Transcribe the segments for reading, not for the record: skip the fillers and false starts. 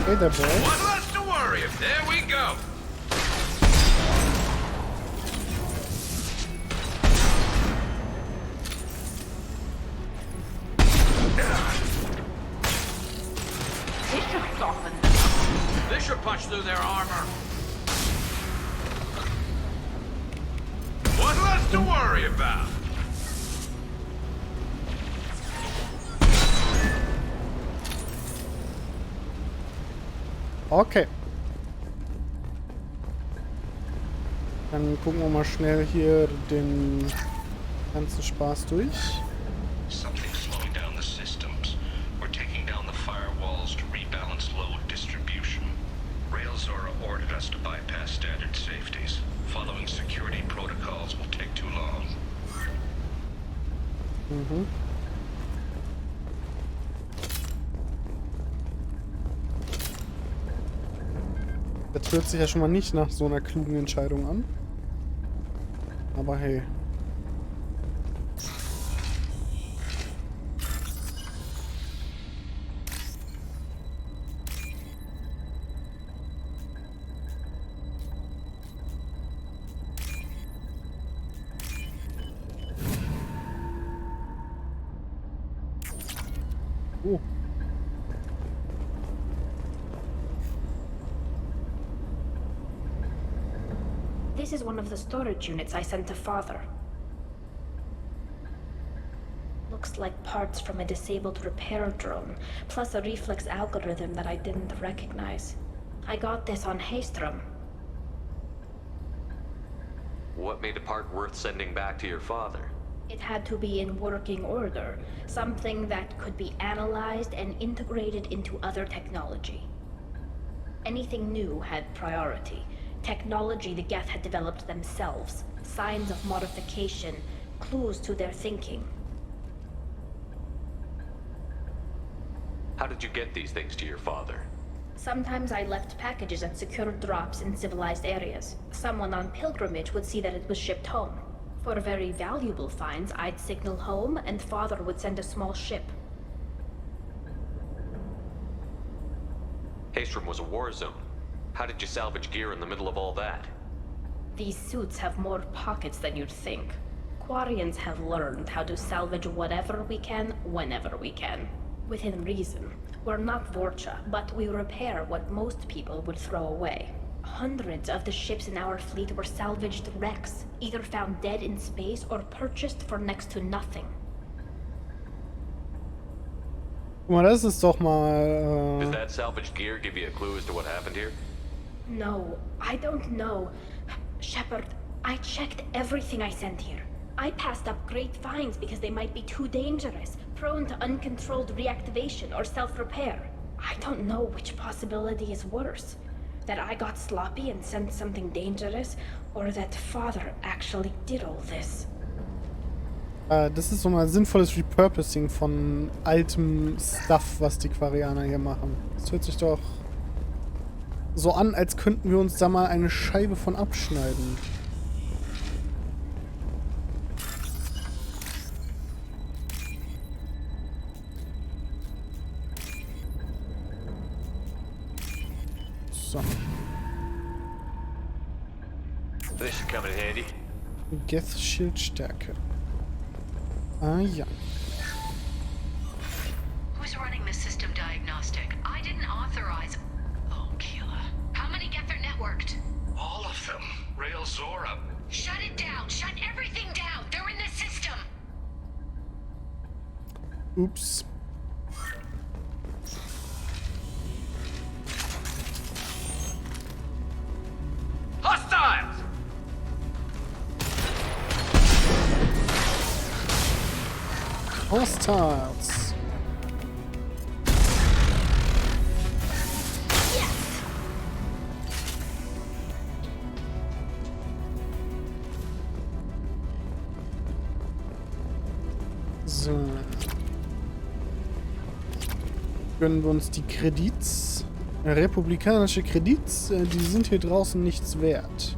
Hey there, boy. One less to worry if. There we go. This should soften them. This should punch through their armor. One less to worry about. Okay. Dann gucken wir mal schnell hier den ganzen Spaß durch. Something's slowing down the systems. We're taking down the firewalls to rebalance load distribution. Railzora ordered us to bypass standard safeties. Following security protocols will take too long. Mhm. Das hört sich ja schon mal nicht nach so einer klugen Entscheidung an. Aber hey. Oh. This is one of the storage units I sent to Father. Looks like parts from a disabled repair drone, plus a reflex algorithm that I didn't recognize. I got this on Haystrom. What made the part worth sending back to your father? It had to be in working order, something that could be analyzed and integrated into other technology. Anything new had priority. Technology the Geth had developed themselves, signs of modification, clues to their thinking. How did you get these things to your father? Sometimes I left packages at secured drops in civilized areas. Someone on pilgrimage would see that it was shipped home. For very valuable finds, I'd signal home, and Father would send a small ship. Haystrom was a war zone. How did you salvage gear in the middle of all that? These suits have more pockets than you'd think. Quarians have learned how to salvage whatever we can, whenever we can. Within reason. We're not Vorcha, but we repair what most people would throw away. Hundreds of the ships in our fleet were salvaged wrecks, either found dead in space or purchased for next to nothing. Guck mal, das ist doch mal... Does that salvaged gear give you a clue as to what happened here? No, I don't know. Shepard, I checked everything I sent here. I passed up great finds because they might be too dangerous, prone to uncontrolled reactivation or self-repair. I don't know which possibility is worse. That I got sloppy and sent something dangerous, or that Father actually did all this. Das ist so mal sinnvolles Repurposing von altem Stuff, was die Quarianer hier machen. Das hört sich doch so an, als könnten wir uns da mal eine Scheibe von abschneiden. So. This should come in handy. Geth Schildstärke. Ah ja. Who's running the system diagnostic? I didn't authorize. Oh, Keela. How many Geth are networked? All of them. Railzora. Shut it down. Shut everything down. They're in the system. Oops. Hostiles! Hostiles. So. Gönnen wir uns die Kredits. Republikanische Kredits, die sind hier draußen nichts wert.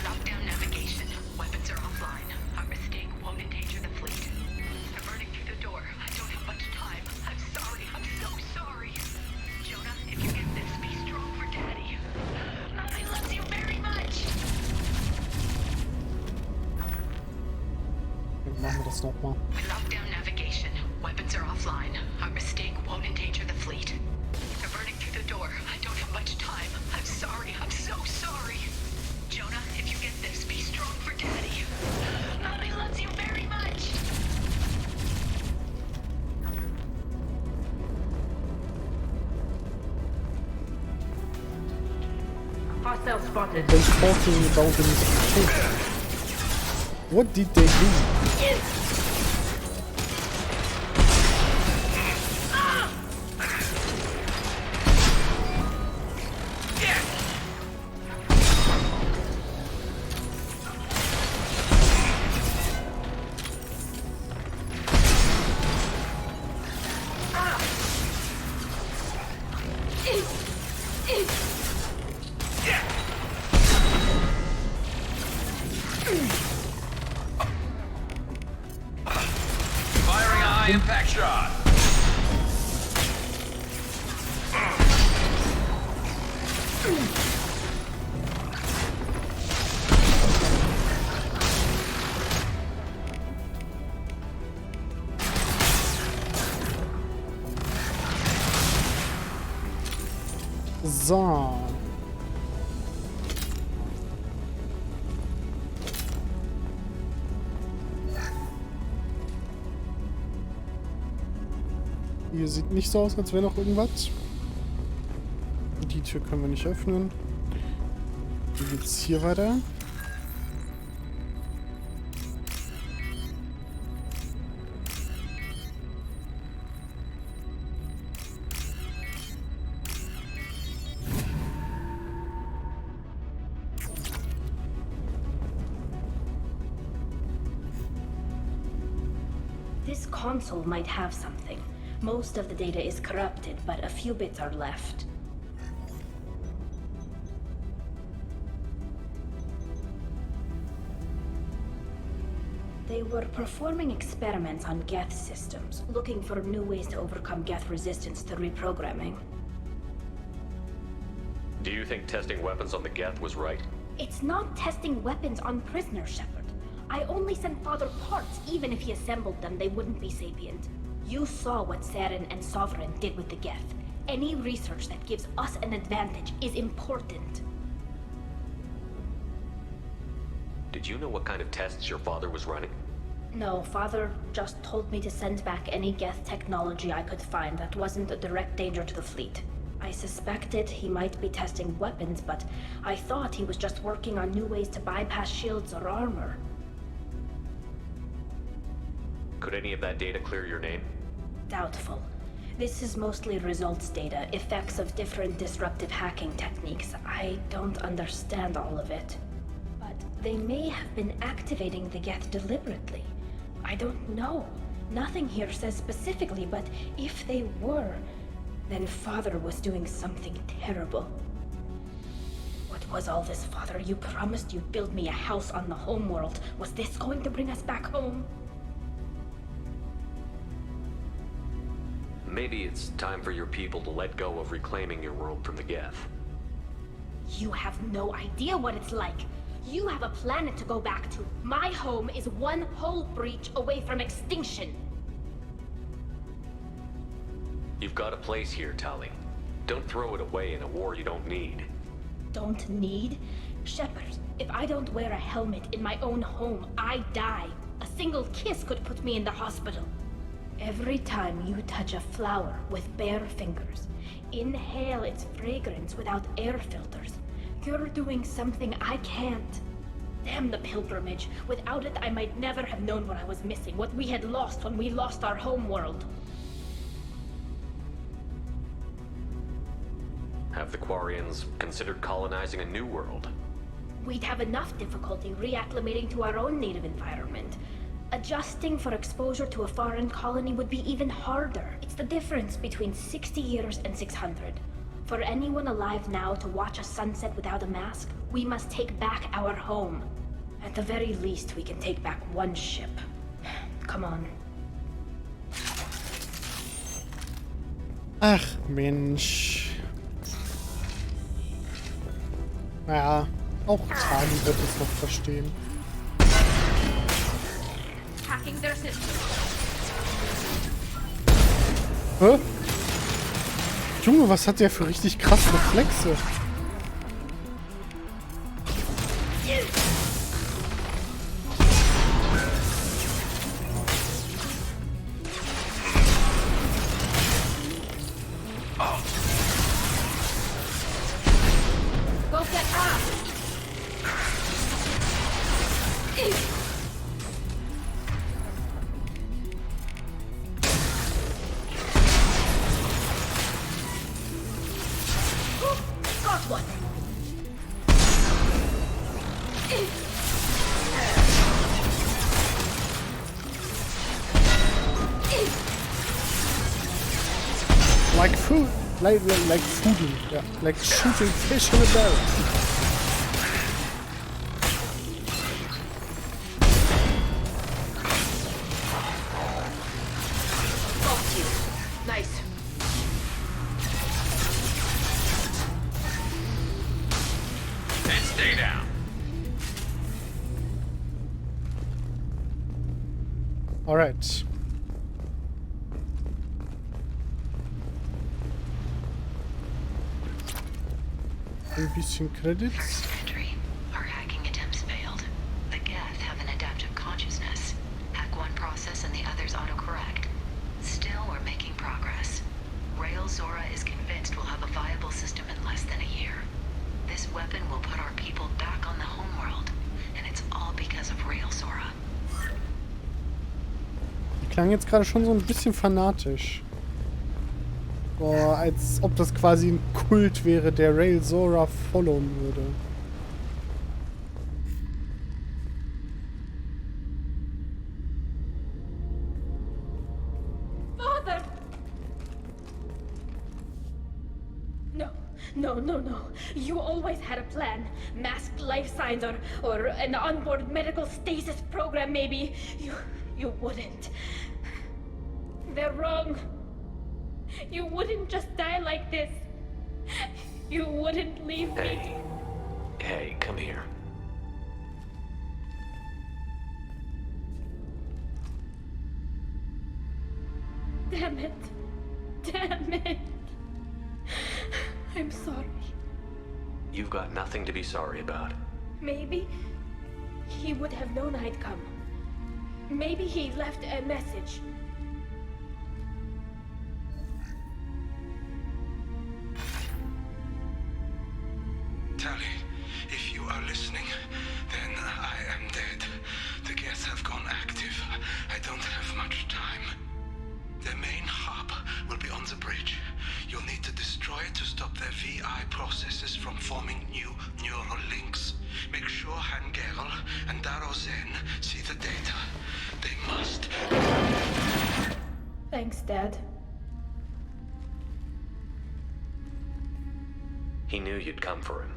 Lockdown navigation. Weapons are offline. Our mistake won't endanger the fleet. I'm running through the door. I don't have much time. I'm sorry. I'm so jetzt nochmal. We locked down navigation. Weapons are offline. Our mistake won't endanger the fleet. They're burning through the door. I don't have much time. I'm sorry. I'm so sorry. Jonah, if you get this, be strong for Daddy. Mommy loves you very much. Hostile spotted. They talking about the mistake. What did they do? Firing a high impact shot. So. Hier sieht nicht so aus, als wäre noch irgendwas. Die Tür können wir nicht öffnen. Wie geht's hier weiter? This console might have something. Most of the data is corrupted, but a few bits are left. They were performing experiments on Geth systems, looking for new ways to overcome Geth resistance to reprogramming. Do you think testing weapons on the Geth was right? It's not testing weapons on prisoners, Shepard. I only sent Father parts. Even if he assembled them, they wouldn't be sapient. You saw what Saren and Sovereign did with the Geth. Any research that gives us an advantage is important. Did you know what kind of tests your father was running? No, Father just told me to send back any Geth technology I could find that wasn't a direct danger to the fleet. I suspected he might be testing weapons, but I thought he was just working on new ways to bypass shields or armor. Could any of that data clear your name? Doubtful. This is mostly results data, effects of different disruptive hacking techniques. I don't understand all of it. But they may have been activating the Geth deliberately. I don't know. Nothing here says specifically, but if they were, then Father was doing something terrible. What was all this, Father? You promised you'd build me a house on the homeworld. Was this going to bring us back home? Maybe it's time for your people to let go of reclaiming your world from the Geth. You have no idea what it's like. You have a planet to go back to. My home is one hull breach away from extinction. You've got a place here, Tali. Don't throw it away in a war you don't need. Don't need? Shepard, if I don't wear a helmet in my own home, I die. A single kiss could put me in the hospital. Every time you touch a flower with bare fingers, inhale its fragrance without air filters, you're doing something I can't. Damn the pilgrimage. Without it, I might never have known what I was missing, what we had lost when we lost our home world. Have the Quarians considered colonizing a new world? We'd have enough difficulty reacclimating to our own native environment. Adjusting for exposure to a foreign colony would be even harder. It's the difference between 60 years and 600. For anyone alive now to watch a sunset without a mask, we must take back our home. At the very least, we can take back one ship. Come on. Ach, Mensch. Ja, auch Tali wird es noch verstehen. Ha! hacking their system. Hä? Junge, was hat der für richtig krasse Reflexe? Go get up! Got one! Like food, like fooding, yeah, like shooting fish in a barrel. Got you. Nice. And stay down. All right. Ein bisschen Credits. First entry. Our hacking attempts failed. The Geth have an adaptive consciousness. Hack one process and the others autocorrect. Still, we're making progress. Rail Zora is convinced we'll have a viable system in less than a year. This weapon will put our people back on the homeworld, and it's all because of Rail Zora. Die klang jetzt gerade schon so ein bisschen fanatisch. Boah, als ob das quasi ein Kult wäre, der Rail Zora followen würde. Father! No. You always had a plan. Masked life signs or an onboard medical stasis program maybe. You wouldn't. They're wrong. You wouldn't just die like this. You wouldn't leave me. Hey, come here. Damn it. I'm sorry. You've got nothing to be sorry about. Maybe he would have known I'd come. Maybe he left a message. Tally, if you are listening, then I am dead. The Geth have gone active. I don't have much time. Their main hub will be on the bridge. You'll need to destroy it to stop their VI processes from forming new neural links. Make sure Hangerl and Darozen see the data. They must. Thanks, Dad. He knew you'd come for him.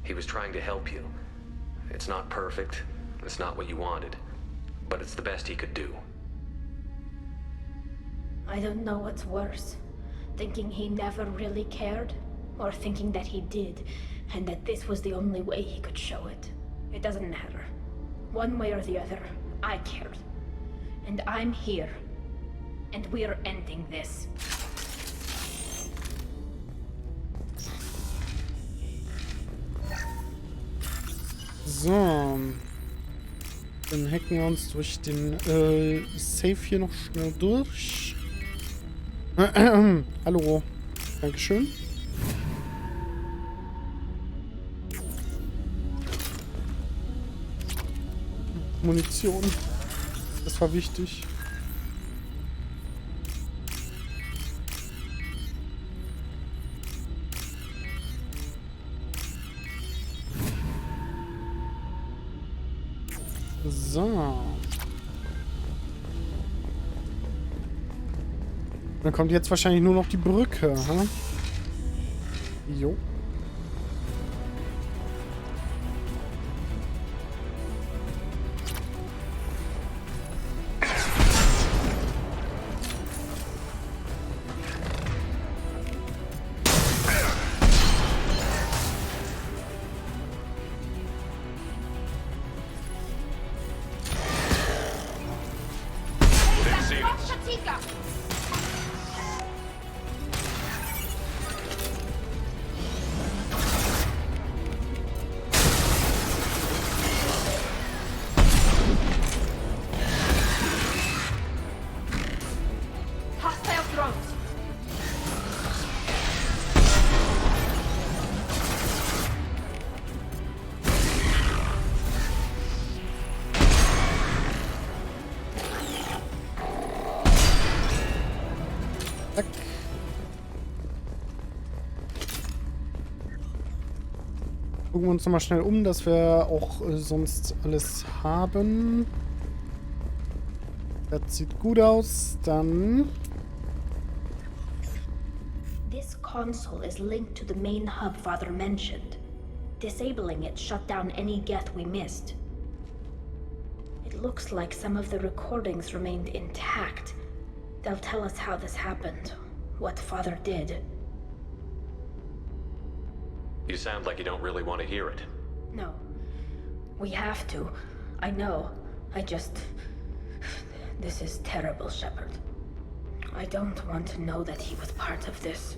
He was trying to help you. It's not perfect. It's not what you wanted. But it's the best he could do. I don't know what's worse. Thinking he never really cared, or thinking that he did, and that this was the only way he could show it. It doesn't matter. One way or the other, I cared. And I'm here. And we're ending this. So. Dann hacken wir uns durch den Safe hier noch schnell durch. Hallo. Dankeschön. Munition. Das war wichtig. So. Dann kommt jetzt wahrscheinlich nur noch die Brücke, ha? Jo. Zack. Gucken wir uns nochmal schnell um, dass wir auch sonst alles haben. Das sieht gut aus. Dann... This console is linked to the main hub Father mentioned. Disabling it shut down any geth we missed. It looks like some of the recordings remained intact. They'll tell us how this happened, what Father did. You sound like you don't really want to hear it. No. We have to. I know. I just... This is terrible, Shepard. I don't want to know that he was part of this.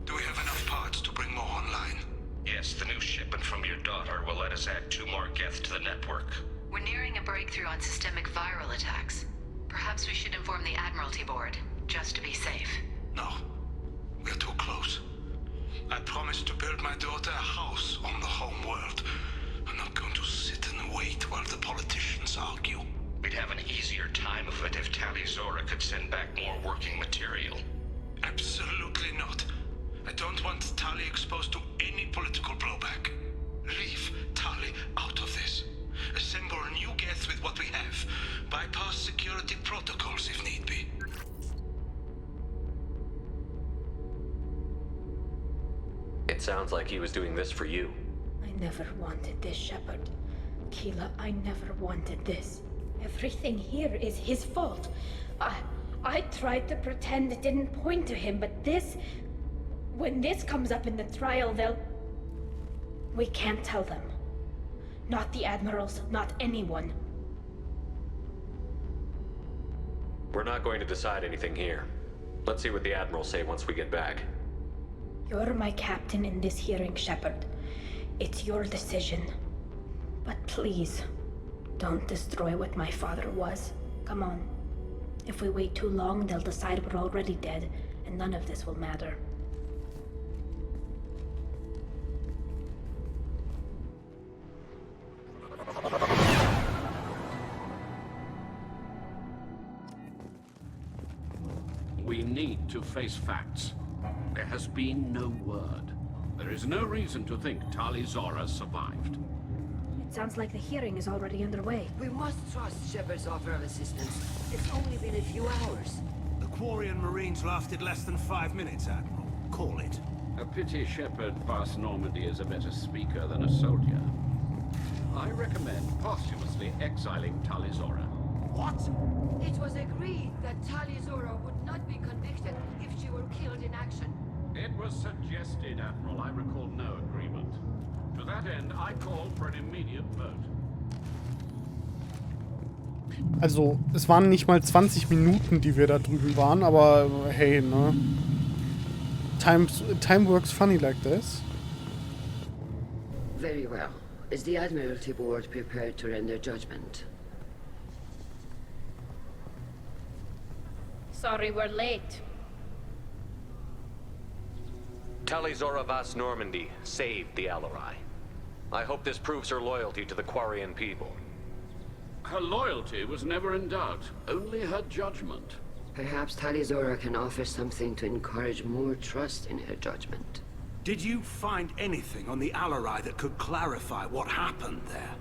Do we have enough parts to bring more online? Yes, the new shipment from your daughter will let us add 2 more geth to the network. We're nearing a breakthrough on systemic viral attacks. Perhaps we should inform the Admiralty Board, just to be safe. No. We're too close. I promised to build my daughter a house on the home world. I'm not going to sit and wait while the politicians argue. We'd have an easier time of it if Tali Zora could send back more working material. Absolutely not. I don't want Tali exposed to any political blowback. Leave Tali out of this. Assemble a new geth with what we have. Bypass security protocols if need be. It sounds like he was doing this for you. I never wanted this, Shepard. Keela, I never wanted this. Everything here is his fault. I tried to pretend it didn't point to him, but this... When this comes up in the trial, they'll... We can't tell them. Not the Admirals, not anyone. We're not going to decide anything here. Let's see what the Admirals say once we get back. You're my captain in this hearing, Shepard. It's your decision. But please, don't destroy what my father was. Come on. If we wait too long, they'll decide we're already dead, and none of this will matter. We need to face facts. There has been no word. There is no reason to think Tali Zora survived. It sounds like the hearing is already underway. We must trust Shepard's offer of assistance. It's only been a few hours. The Quarian Marines lasted less than 5 minutes, Admiral. Call it. A pity Shepard Vas Normandy is a better speaker than a soldier. I recommend posthumously exiling Tali Zora. What? It was agreed that Tali Zora would not be convicted if she were killed in action. It was suggested, Admiral. I recall no agreement. To that end, I call for an immediate vote. Also, es waren nicht mal 20 Minuten, die wir da drüben waren, aber hey, ne? Time works funny like this. Very well. Is the Admiralty Board prepared to render judgment? Sorry we're late. Tali Zora Vas Normandy saved the Alarei. I hope this proves her loyalty to the Quarian people. Her loyalty was never in doubt, only her judgment. Perhaps Tali Zora can offer something to encourage more trust in her judgment. Did you find anything on the Alarei that could clarify what happened there?